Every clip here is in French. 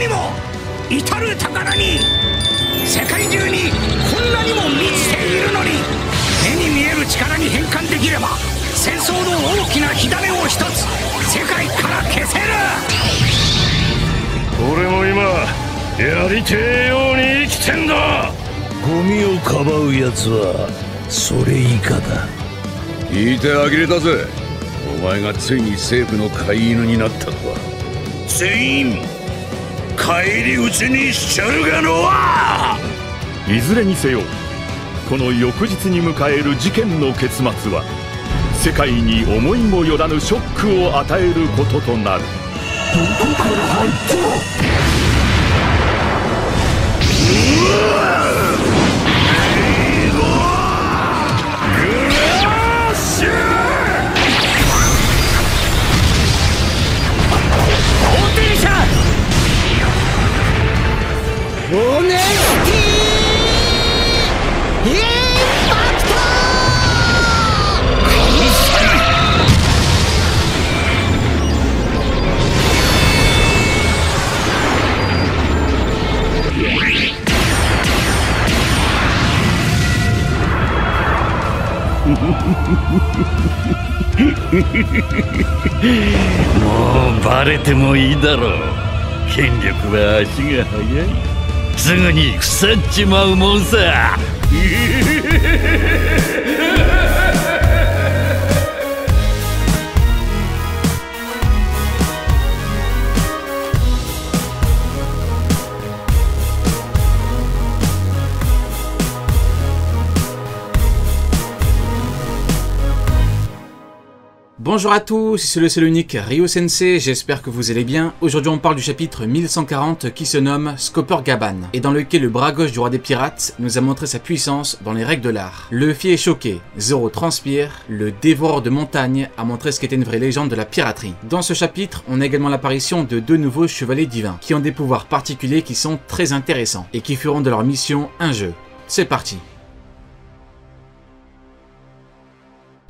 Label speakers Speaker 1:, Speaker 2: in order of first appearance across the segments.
Speaker 1: にも至る宝に世界中にこんなにも満ちているのに、目に見える力に変換できれば戦争の大きな火種を一つ世界から消せる。
Speaker 2: 俺も今やりてえように生きてんだ。
Speaker 3: ゴミをかばうやつはそれ以下だ。
Speaker 4: 聞いてあきれたぜ。お前がついに政府の飼い犬になったとは。
Speaker 2: 全員返り討ちにしちゃるがのは。
Speaker 5: いずれにせよこの翌日に迎える事件の結末は世界に思いもよらぬショックを与えることとなる。
Speaker 3: どこから入った
Speaker 1: オネスティインパクト。
Speaker 3: もうバレてもいいだろう。権力は足が速い。すぐに腐っちまうもんさ。
Speaker 6: Bonjour à tous, c'est le seul unique Ryo Sensei, j'espère que vous allez bien. Aujourd'hui on parle du chapitre 1140 qui se nomme Scopper Gaban, et dans lequel le bras gauche du roi des pirates nous a montré sa puissance dans les règles de l'art. Luffy est choqué, Zoro transpire, le dévoreur de montagne a montré ce qu'était une vraie légende de la piraterie. Dans ce chapitre, on a également l'apparition de deux nouveaux chevaliers divins, qui ont des pouvoirs particuliers qui sont très intéressants, et qui feront de leur mission un jeu. C'est parti.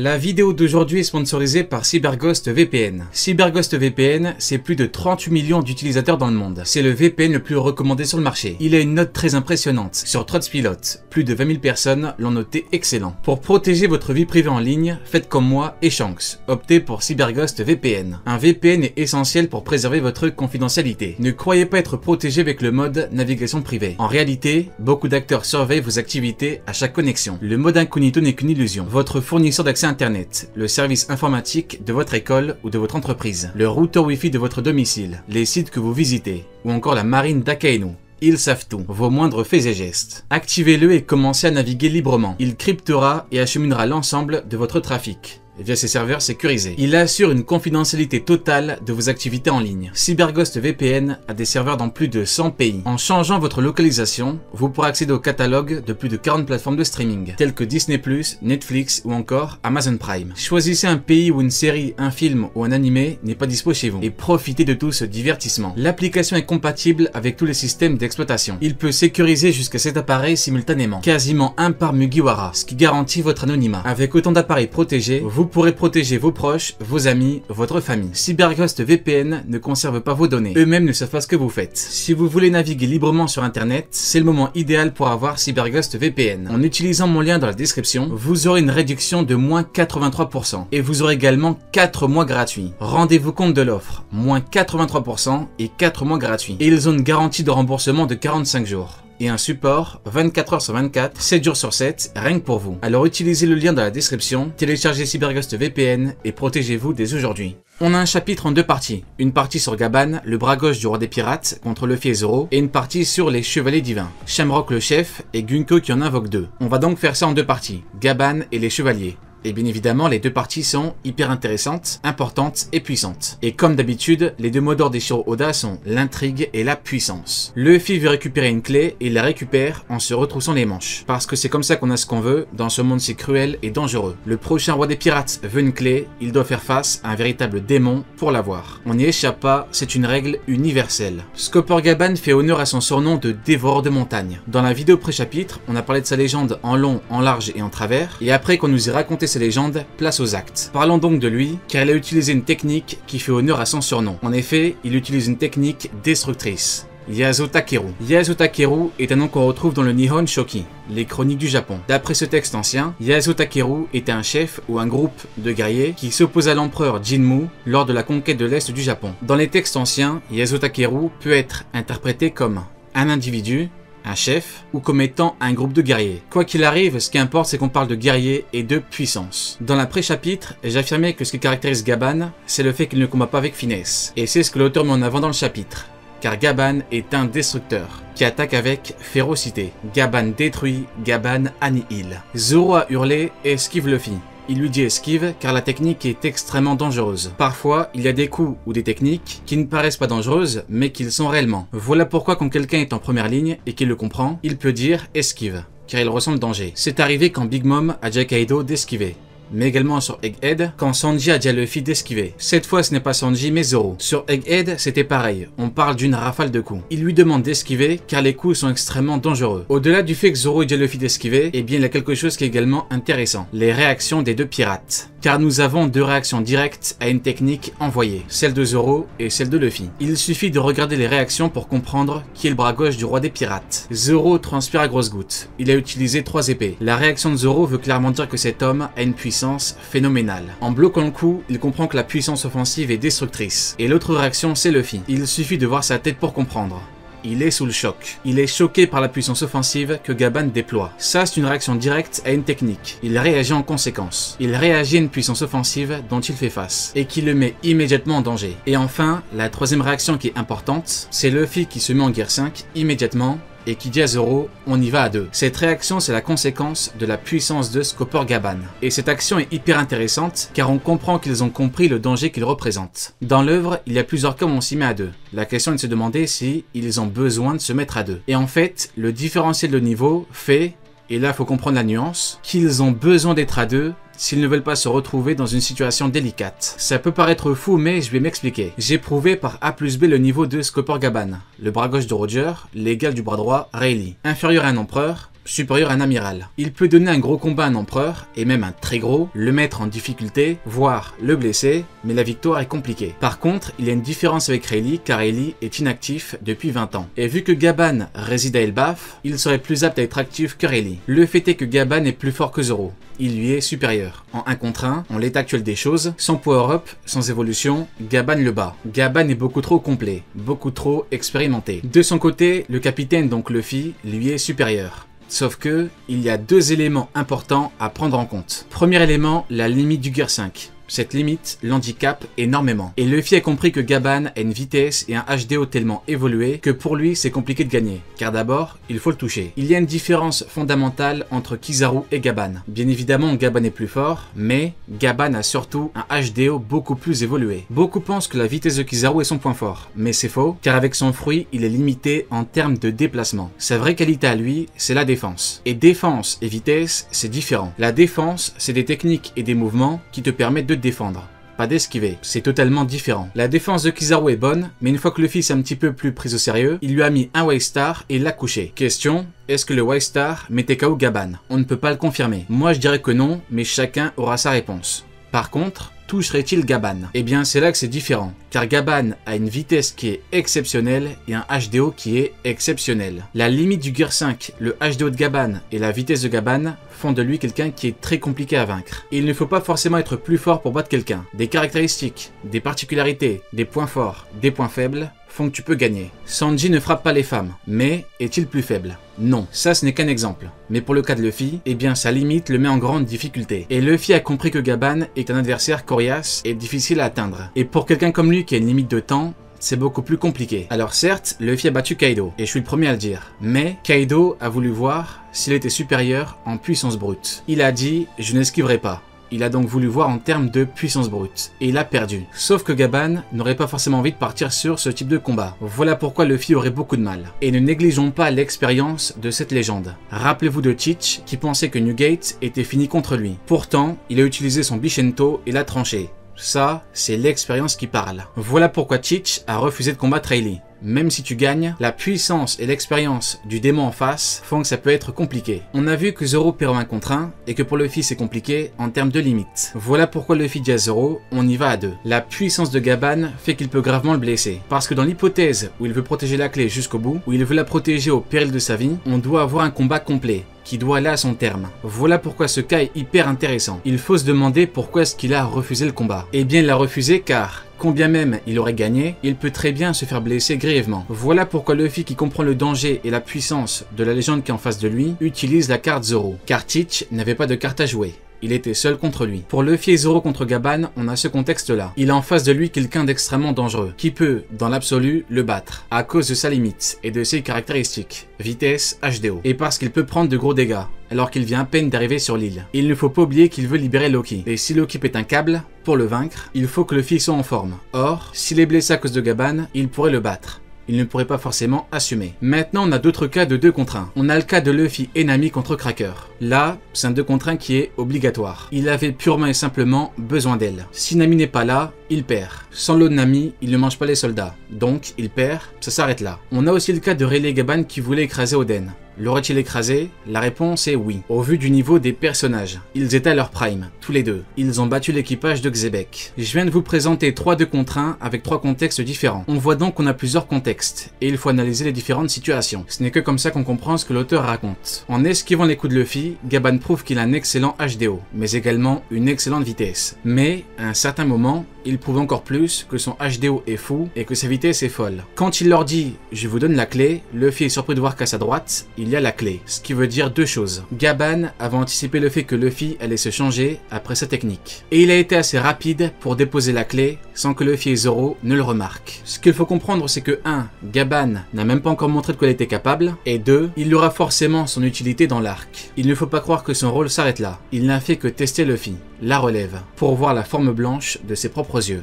Speaker 6: La vidéo d'aujourd'hui est sponsorisée par CyberGhost VPN. CyberGhost VPN, c'est plus de 38 millions d'utilisateurs dans le monde. C'est le VPN le plus recommandé sur le marché. Il a une note très impressionnante. Sur Trustpilot, plus de 20 000 personnes l'ont noté excellent. Pour protéger votre vie privée en ligne, faites comme moi et Shanks. Optez pour CyberGhost VPN. Un VPN est essentiel pour préserver votre confidentialité. Ne croyez pas être protégé avec le mode navigation privée. En réalité, beaucoup d'acteurs surveillent vos activités à chaque connexion. Le mode incognito n'est qu'une illusion. Votre fournisseur d'accès Internet, le service informatique de votre école ou de votre entreprise, le routeur Wi-Fi de votre domicile, les sites que vous visitez, ou encore la marine d'Akainu. Ils savent tout, vos moindres faits et gestes. Activez-le et commencez à naviguer librement. Il cryptera et acheminera l'ensemble de votre trafic via ses serveurs sécurisés. Il assure une confidentialité totale de vos activités en ligne. CyberGhost VPN a des serveurs dans plus de 100 pays. En changeant votre localisation, vous pourrez accéder au catalogue de plus de 40 plateformes de streaming, telles que Disney+, Netflix ou encore Amazon Prime. Choisissez un pays où une série, un film ou un animé n'est pas dispo chez vous et profitez de tout ce divertissement. L'application est compatible avec tous les systèmes d'exploitation. Il peut sécuriser jusqu'à 7 appareils simultanément, quasiment un par Mugiwara, ce qui garantit votre anonymat. Avec autant d'appareils protégés, vous pourrez protéger vos proches, vos amis, votre famille. CyberGhost VPN ne conserve pas vos données. Eux-mêmes ne savent pas ce que vous faites. Si vous voulez naviguer librement sur Internet, c'est le moment idéal pour avoir CyberGhost VPN. En utilisant mon lien dans la description, vous aurez une réduction de moins 83% et vous aurez également 4 mois gratuits. Rendez-vous compte de l'offre, moins 83% et 4 mois gratuits. Et ils ont une garantie de remboursement de 45 jours. Et un support 24 heures sur 24, 7 jours sur 7, rien que pour vous. Alors utilisez le lien dans la description, téléchargez CyberGhost VPN et protégez-vous dès aujourd'hui. On a un chapitre en deux parties. Une partie sur Gaban, le bras gauche du roi des pirates, contre Luffy et Zoro, et une partie sur les chevaliers divins, Shamrock le chef et Gunko qui en invoque deux. On va donc faire ça en deux parties, Gaban et les chevaliers. Et bien évidemment, les deux parties sont hyper intéressantes, importantes et puissantes. Et comme d'habitude, les deux mots d'ordre des Shiro Oda sont l'intrigue et la puissance. Luffy veut récupérer une clé et il la récupère en se retroussant les manches. Parce que c'est comme ça qu'on a ce qu'on veut dans ce monde si cruel et dangereux. Le prochain roi des pirates veut une clé, il doit faire face à un véritable démon pour l'avoir. On n'y échappe pas, c'est une règle universelle. Scopper Gaban fait honneur à son surnom de dévoreur de montagne. Dans la vidéo pré-chapitre, on a parlé de sa légende en long, en large et en travers. Et après qu'on nous ait raconté ces légendes, place aux actes. Parlons donc de lui, car il a utilisé une technique qui fait honneur à son surnom. En effet, il utilise une technique destructrice. Yasuo Takeru. Yasuo Takeru est un nom qu'on retrouve dans le Nihon Shoki, les chroniques du Japon. D'après ce texte ancien, Yasuo Takeru était un chef ou un groupe de guerriers qui s'oppose à l'empereur Jinmu lors de la conquête de l'Est du Japon. Dans les textes anciens, Yasuo Takeru peut être interprété comme un individu, un chef, ou comme étant un groupe de guerriers. Quoi qu'il arrive, ce qui importe c'est qu'on parle de guerriers et de puissance. Dans l'après-chapitre, j'affirmais que ce qui caractérise Gaban, c'est le fait qu'il ne combat pas avec finesse. Et c'est ce que l'auteur met en avant dans le chapitre. Car Gaban est un destructeur, qui attaque avec férocité. Gaban détruit, Gaban annihile. Zoro a hurlé et esquive Luffy. Il lui dit esquive car la technique est extrêmement dangereuse. Parfois, il y a des coups ou des techniques qui ne paraissent pas dangereuses, mais qu'ils sont réellement. Voilà pourquoi quand quelqu'un est en première ligne et qu'il le comprend, il peut dire esquive, car il ressent le danger. C'est arrivé quand Big Mom a dit à Kaido d'esquiver. Mais également sur Egghead, quand Sanji a dit à Luffy d'esquiver. Cette fois ce n'est pas Sanji mais Zoro. Sur Egghead c'était pareil, on parle d'une rafale de coups. Il lui demande d'esquiver car les coups sont extrêmement dangereux. Au-delà du fait que Zoro ait dit à Luffy d'esquiver, eh bien il y a quelque chose qui est également intéressant. Les réactions des deux pirates. Car nous avons deux réactions directes à une technique envoyée, celle de Zoro et celle de Luffy. Il suffit de regarder les réactions pour comprendre qui est le bras gauche du roi des pirates. Zoro transpire à grosses gouttes. Il a utilisé 3 épées. La réaction de Zoro veut clairement dire que cet homme a une puissance phénoménale. En bloquant le coup, il comprend que la puissance offensive est destructrice. Et l'autre réaction, c'est Luffy. Il suffit de voir sa tête pour comprendre. Il est sous le choc. Il est choqué par la puissance offensive que Gaban déploie. Ça, c'est une réaction directe à une technique. Il réagit en conséquence. Il réagit à une puissance offensive dont il fait face et qui le met immédiatement en danger. Et enfin, la troisième réaction qui est importante, c'est Luffy qui se met en guerre 5 immédiatement et qui dit à Zoro, on y va à 2. Cette réaction, c'est la conséquence de la puissance de Scopper Gaban. Et cette action est hyper intéressante, car on comprend qu'ils ont compris le danger qu'ils représentent. Dans l'œuvre, il y a plusieurs cas où on s'y met à 2. La question est de se demander si ils ont besoin de se mettre à 2. Et en fait, le différentiel de niveau fait, et là il faut comprendre la nuance, qu'ils ont besoin d'être à 2 s'ils ne veulent pas se retrouver dans une situation délicate. Ça peut paraître fou, mais je vais m'expliquer. J'ai prouvé par A plus B le niveau de Scopper Gaban, le bras gauche de Roger, l'égal du bras droit Rayleigh. Inférieur à un empereur, supérieur à un amiral. Il peut donner un gros combat à un empereur, et même un très gros, le mettre en difficulté, voire le blesser, mais la victoire est compliquée. Par contre, il y a une différence avec Rayleigh, car Rayleigh est inactif depuis 20 ans. Et vu que Gaban réside à Elbaf, il serait plus apte à être actif que Rayleigh. Le fait est que Gaban est plus fort que Zoro. Il lui est supérieur. En 1 contre 1, en l'état actuel des choses, sans power-up, sans évolution, Gaban le bat. Gaban est beaucoup trop complet, beaucoup trop expérimenté. De son côté, le capitaine, donc Luffy, lui est supérieur. Sauf que, il y a 2 éléments importants à prendre en compte. Premier élément, la limite du Gear 5. Cette limite l'handicape énormément. Et Luffy a compris que Gaban a une vitesse et un HDO tellement évolué que pour lui c'est compliqué de gagner. Car d'abord, il faut le toucher. Il y a une différence fondamentale entre Kizaru et Gaban. Bien évidemment, Gaban est plus fort, mais Gaban a surtout un HDO beaucoup plus évolué. Beaucoup pensent que la vitesse de Kizaru est son point fort, mais c'est faux, car avec son fruit, il est limité en termes de déplacement. Sa vraie qualité à lui, c'est la défense. Et défense et vitesse, c'est différent. La défense, c'est des techniques et des mouvements qui te permettent de défendre, pas d'esquiver, c'est totalement différent. La défense de Kizaru est bonne, mais une fois que Luffy s'est un petit peu plus pris au sérieux, il lui a mis un White Star et l'a couché. Question, est-ce que le White Star mettait KO Gaban? On ne peut pas le confirmer. Moi je dirais que non, mais chacun aura sa réponse. Par contre, toucherait-il Gaban? Eh bien c'est là que c'est différent, car Gaban a une vitesse qui est exceptionnelle et un HDO qui est exceptionnel. La limite du Gear 5, le HDO de Gaban et la vitesse de Gaban font de lui quelqu'un qui est très compliqué à vaincre. Et il ne faut pas forcément être plus fort pour battre quelqu'un. Des caractéristiques, des particularités, des points forts, des points faibles font que tu peux gagner. Sanji ne frappe pas les femmes, mais est-il plus faible? Non, ça ce n'est qu'un exemple. Mais pour le cas de Luffy, eh bien sa limite le met en grande difficulté. Et Luffy a compris que Gaban est un adversaire coriace et difficile à atteindre. Et pour quelqu'un comme lui qui a une limite de temps, c'est beaucoup plus compliqué. Alors certes, Luffy a battu Kaido, et je suis le premier à le dire. Mais Kaido a voulu voir s'il était supérieur en puissance brute. Il a dit « je n'esquiverai pas ». Il a donc voulu voir en termes de puissance brute, et il a perdu. Sauf que Gaban n'aurait pas forcément envie de partir sur ce type de combat. Voilà pourquoi Luffy aurait beaucoup de mal. Et ne négligeons pas l'expérience de cette légende. Rappelez-vous de Teach qui pensait que Newgate était fini contre lui. Pourtant, il a utilisé son Bishento et l'a tranché. Ça, c'est l'expérience qui parle. Voilà pourquoi Teach a refusé de combattre Rayleigh. Même si tu gagnes, la puissance et l'expérience du démon en face font que ça peut être compliqué. On a vu que Zoro perd 1 contre 1 et que pour Luffy c'est compliqué en termes de limites. Voilà pourquoi Luffy dit à Zoro, on y va à 2. La puissance de Gaban fait qu'il peut gravement le blesser. Parce que dans l'hypothèse où il veut protéger la clé jusqu'au bout, où il veut la protéger au péril de sa vie, on doit avoir un combat complet qui doit aller à son terme. Voilà pourquoi ce cas est hyper intéressant. Il faut se demander pourquoi est-ce qu'il a refusé le combat. Eh bien il l'a refusé car, combien même il aurait gagné, il peut très bien se faire blesser grièvement. Voilà pourquoi Luffy qui comprend le danger et la puissance de la légende qui est en face de lui, utilise la carte Zoro. Car Teach n'avait pas de carte à jouer. Il était seul contre lui. Pour Luffy et Zoro contre Gaban, on a ce contexte-là. Il a en face de lui quelqu'un d'extrêmement dangereux, qui peut, dans l'absolu, le battre, à cause de sa limite et de ses caractéristiques, vitesse, HDO, et parce qu'il peut prendre de gros dégâts, alors qu'il vient à peine d'arriver sur l'île. Il ne faut pas oublier qu'il veut libérer Loki, et si Loki pète un câble, pour le vaincre, il faut que Luffy soit en forme. Or, s'il est blessé à cause de Gaban, il pourrait le battre. Il ne pourrait pas forcément assumer. Maintenant, on a d'autres cas de 2 contre 1. On a le cas de Luffy et Nami contre Cracker. Là, c'est un 2 contre 1 qui est obligatoire. Il avait purement et simplement besoin d'elle. Si Nami n'est pas là, il perd. Sans l'eau de Nami, il ne mange pas les soldats. Donc, il perd, ça s'arrête là. On a aussi le cas de Rayleigh et Gaban qui voulaient écraser Oden. L'aurait-il écrasé? La réponse est oui. Au vu du niveau des personnages, ils étaient à leur prime, tous les deux. Ils ont battu l'équipage de Xebec. Je viens de vous présenter 3 2 contre 1 avec 3 contextes différents. On voit donc qu'on a plusieurs contextes, et il faut analyser les différentes situations. Ce n'est que comme ça qu'on comprend ce que l'auteur raconte. En esquivant les coups de Luffy, Gaban prouve qu'il a un excellent HDO, mais également une excellente vitesse. Mais, à un certain moment, il prouve encore plus que son HDO est fou et que sa vitesse est folle. Quand il leur dit « je vous donne la clé », Luffy est surpris de voir qu'à sa droite, il y a la clé. Ce qui veut dire 2 choses. Gaban avait anticipé le fait que Luffy allait se changer après sa technique. Et il a été assez rapide pour déposer la clé sans que Luffy et Zoro ne le remarquent. Ce qu'il faut comprendre, c'est que 1. Gaban n'a même pas encore montré de quoi il était capable, et 2. Il aura forcément son utilité dans l'arc. Il ne faut pas croire que son rôle s'arrête là. Il n'a fait que tester Luffy, la relève, pour voir la forme blanche de ses propres yeux.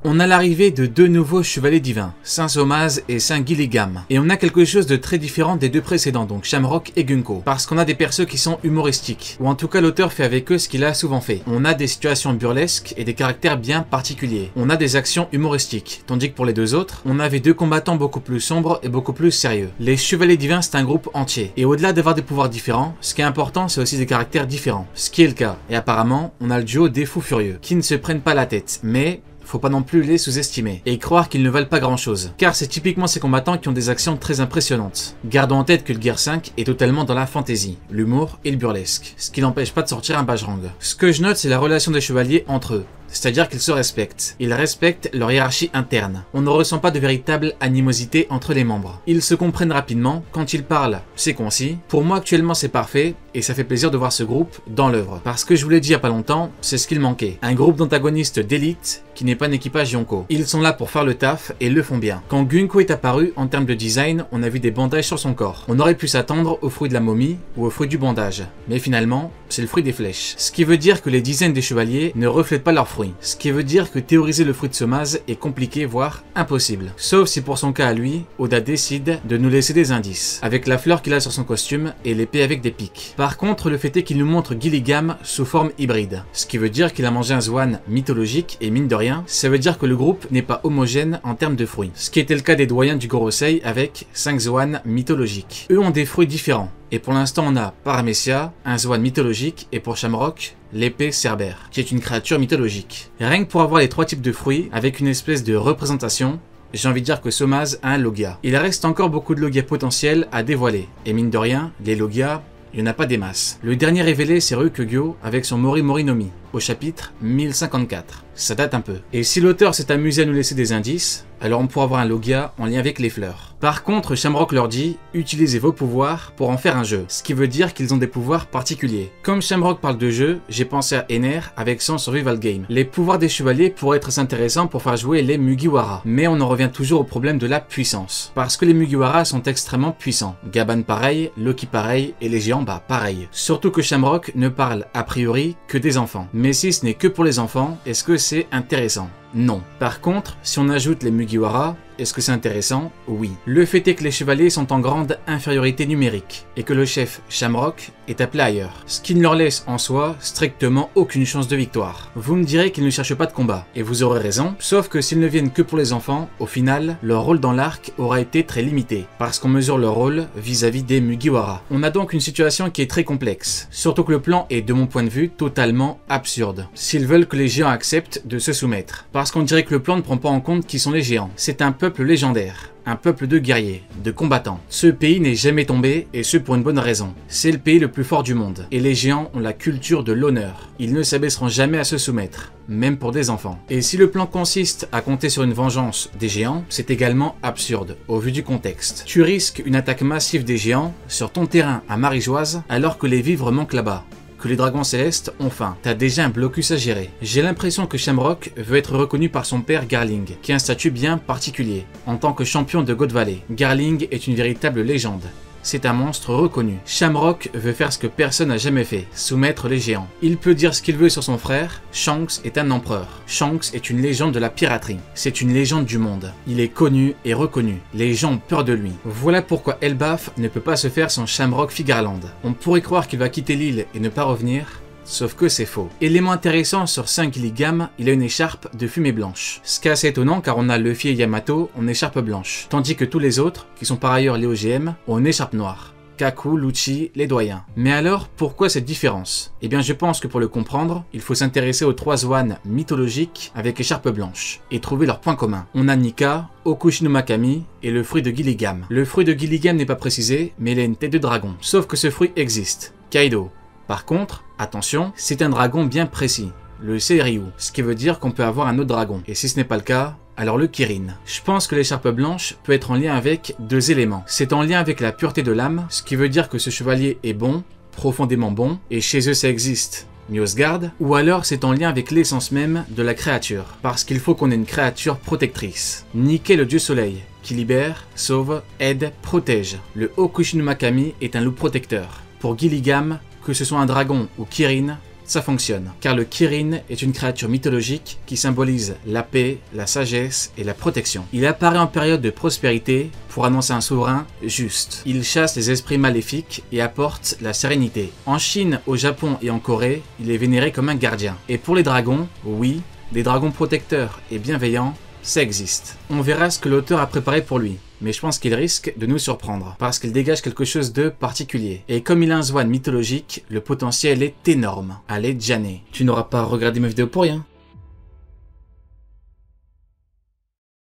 Speaker 6: On a l'arrivée de 2 nouveaux chevaliers divins, Saint Somaz et Saint Gilligam. Et on a quelque chose de très différent des 2 précédents, donc Shamrock et Gunko. Parce qu'on a des persos qui sont humoristiques, ou en tout cas l'auteur fait avec eux ce qu'il a souvent fait. On a des situations burlesques et des caractères bien particuliers. On a des actions humoristiques, tandis que pour les 2 autres, on avait 2 combattants beaucoup plus sombres et beaucoup plus sérieux. Les chevaliers divins c'est un groupe entier, et au-delà d'avoir des pouvoirs différents, ce qui est important c'est aussi des caractères différents, ce qui est le cas. Et apparemment, on a le duo des fous furieux, qui ne se prennent pas la tête, mais faut pas non plus les sous-estimer et croire qu'ils ne valent pas grand chose, car c'est typiquement ces combattants qui ont des actions très impressionnantes. Gardons en tête que le Gear 5 est totalement dans la fantasy, l'humour et le burlesque, ce qui n'empêche pas de sortir un Bajrang. Ce que je note c'est la relation des chevaliers entre eux. C'est-à-dire qu'ils se respectent. Ils respectent leur hiérarchie interne. On ne ressent pas de véritable animosité entre les membres. Ils se comprennent rapidement. Quand ils parlent, c'est concis. Pour moi, actuellement, c'est parfait. Et ça fait plaisir de voir ce groupe dans l'œuvre. Parce que je vous l'ai dit il y a pas longtemps, c'est ce qu'il manquait. Un groupe d'antagonistes d'élite qui n'est pas un équipage Yonko. Ils sont là pour faire le taf et le font bien. Quand Gunko est apparu, en termes de design, on a vu des bandages sur son corps. On aurait pu s'attendre au fruit de la momie ou au fruit du bandage. Mais finalement, c'est le fruit des flèches. Ce qui veut dire que les designs des chevaliers ne reflètent pas leurs fruits. Ce qui veut dire que théoriser le fruit de Somaz est compliqué, voire impossible. Sauf si pour son cas à lui, Oda décide de nous laisser des indices, avec la fleur qu'il a sur son costume et l'épée avec des pics. Par contre, le fait est qu'il nous montre Gilligam sous forme hybride. Ce qui veut dire qu'il a mangé un Zoan mythologique et mine de rien, ça veut dire que le groupe n'est pas homogène en termes de fruits. Ce qui était le cas des doyens du Gorosei avec 5 Zoan mythologiques. Eux ont des fruits différents. Et pour l'instant, on a Paramecia, un Zoan mythologique, et pour Shamrock, l'épée Cerbère, qui est une créature mythologique. Rien que pour avoir les 3 types de fruits, avec une espèce de représentation, j'ai envie de dire que Somaz a un Logia. Il reste encore beaucoup de Logia potentiels à dévoiler. Et mine de rien, les Logia, il n'y en a pas des masses. Le dernier révélé, c'est Ryukugyo, avec son Mori Morinomi, au chapitre 1054. Ça date un peu. Et si l'auteur s'est amusé à nous laisser des indices, alors on pourra avoir un Logia en lien avec les fleurs. Par contre, Shamrock leur dit, utilisez vos pouvoirs pour en faire un jeu, ce qui veut dire qu'ils ont des pouvoirs particuliers. Comme Shamrock parle de jeu, j'ai pensé à Ener avec son Survival Game. Les pouvoirs des chevaliers pourraient être intéressants pour faire jouer les Mugiwara, mais on en revient toujours au problème de la puissance. Parce que les Mugiwara sont extrêmement puissants. Gaban pareil, Loki pareil, et les géants bah pareil. Surtout que Shamrock ne parle a priori que des enfants. Mais si ce n'est que pour les enfants, est-ce que c'est intéressant ? Non. Par contre, si on ajoute les Mugiwara, est-ce que c'est intéressant? Oui. Le fait est que les chevaliers sont en grande infériorité numérique, et que le chef Shamrock est appelé ailleurs, ce qui ne leur laisse en soi strictement aucune chance de victoire. Vous me direz qu'ils ne cherchent pas de combat, et vous aurez raison, sauf que s'ils ne viennent que pour les enfants, au final, leur rôle dans l'arc aura été très limité, parce qu'on mesure leur rôle vis-à-vis des Mugiwara. On a donc une situation qui est très complexe, surtout que le plan est de mon point de vue totalement absurde, s'ils veulent que les géants acceptent de se soumettre, parce qu'on dirait que le plan ne prend pas en compte qui sont les géants. C'est un peuple légendaire, un peuple de guerriers, de combattants. Ce pays n'est jamais tombé, et ce pour une bonne raison. C'est le pays le plus fort du monde, et les géants ont la culture de l'honneur. Ils ne s'abaisseront jamais à se soumettre, même pour des enfants. Et si le plan consiste à compter sur une vengeance des géants, c'est également absurde, au vu du contexte. Tu risques une attaque massive des géants sur ton terrain à Maréjoise, alors que les vivres manquent là-bas, que les dragons célestes ont faim. T'as déjà un blocus à gérer. J'ai l'impression que Shamrock veut être reconnu par son père Garling, qui a un statut bien particulier. En tant que champion de God Valley, Garling est une véritable légende. C'est un monstre reconnu. Shamrock veut faire ce que personne n'a jamais fait, soumettre les géants. Il peut dire ce qu'il veut sur son frère, Shanks est un empereur. Shanks est une légende de la piraterie. C'est une légende du monde. Il est connu et reconnu. Les gens ont peur de lui. Voilà pourquoi Elbaf ne peut pas se faire sans Shamrock Figarland. On pourrait croire qu'il va quitter l'île et ne pas revenir, sauf que c'est faux. Élément intéressant, sur 5 Gilligam, il a une écharpe de fumée blanche. Ce qui est assez étonnant car on a Luffy et Yamato en écharpe blanche, tandis que tous les autres, qui sont par ailleurs les OGM, ont une écharpe noire. Kaku, Lucci, les doyens. Mais alors, pourquoi cette différence? Eh bien je pense que pour le comprendre, il faut s'intéresser aux 3 Zoan mythologiques avec écharpe blanche, et trouver leurs points communs. On a Nika, Okushi no Makami et le fruit de Gilligam. Le fruit de Gilligam n'est pas précisé, mais il a une tête de dragon. Sauf que ce fruit existe. Kaido. Par contre, attention, c'est un dragon bien précis, le Seiryu, ce qui veut dire qu'on peut avoir un autre dragon. Et si ce n'est pas le cas, alors le Kirin. Je pense que l'écharpe blanche peut être en lien avec 2 éléments. C'est en lien avec la pureté de l'âme, ce qui veut dire que ce chevalier est bon, profondément bon, et chez eux ça existe. Newsguard, ou alors c'est en lien avec l'essence même de la créature, parce qu'il faut qu'on ait une créature protectrice. Nika, le dieu soleil, qui libère, sauve, aide, protège. Le Okushi no Makami est un loup protecteur. Pour Gilligam, que ce soit un dragon ou Kirin, ça fonctionne. Car le Kirin est une créature mythologique qui symbolise la paix, la sagesse et la protection. Il apparaît en période de prospérité pour annoncer un souverain juste. Il chasse les esprits maléfiques et apporte la sérénité. En Chine, au Japon et en Corée, il est vénéré comme un gardien. Et pour les dragons, oui, des dragons protecteurs et bienveillants, ça existe. On verra ce que l'auteur a préparé pour lui. Mais je pense qu'il risque de nous surprendre, parce qu'il dégage quelque chose de particulier. Et comme il a un Zoan mythologique, le potentiel est énorme. Allez, Jané, tu n'auras pas regardé ma vidéo pour rien.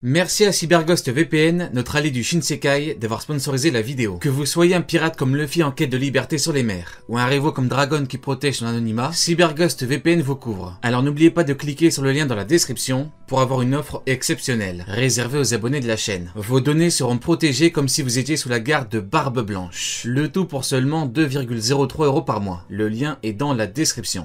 Speaker 6: Merci à CyberGhost VPN, notre allié du Shinsekai, d'avoir sponsorisé la vidéo. Que vous soyez un pirate comme Luffy en quête de liberté sur les mers, ou un Revo comme Dragon qui protège son anonymat, CyberGhost VPN vous couvre. Alors n'oubliez pas de cliquer sur le lien dans la description pour avoir une offre exceptionnelle, réservée aux abonnés de la chaîne. Vos données seront protégées comme si vous étiez sous la garde de Barbe Blanche. Le tout pour seulement 2,03 € par mois. Le lien est dans la description.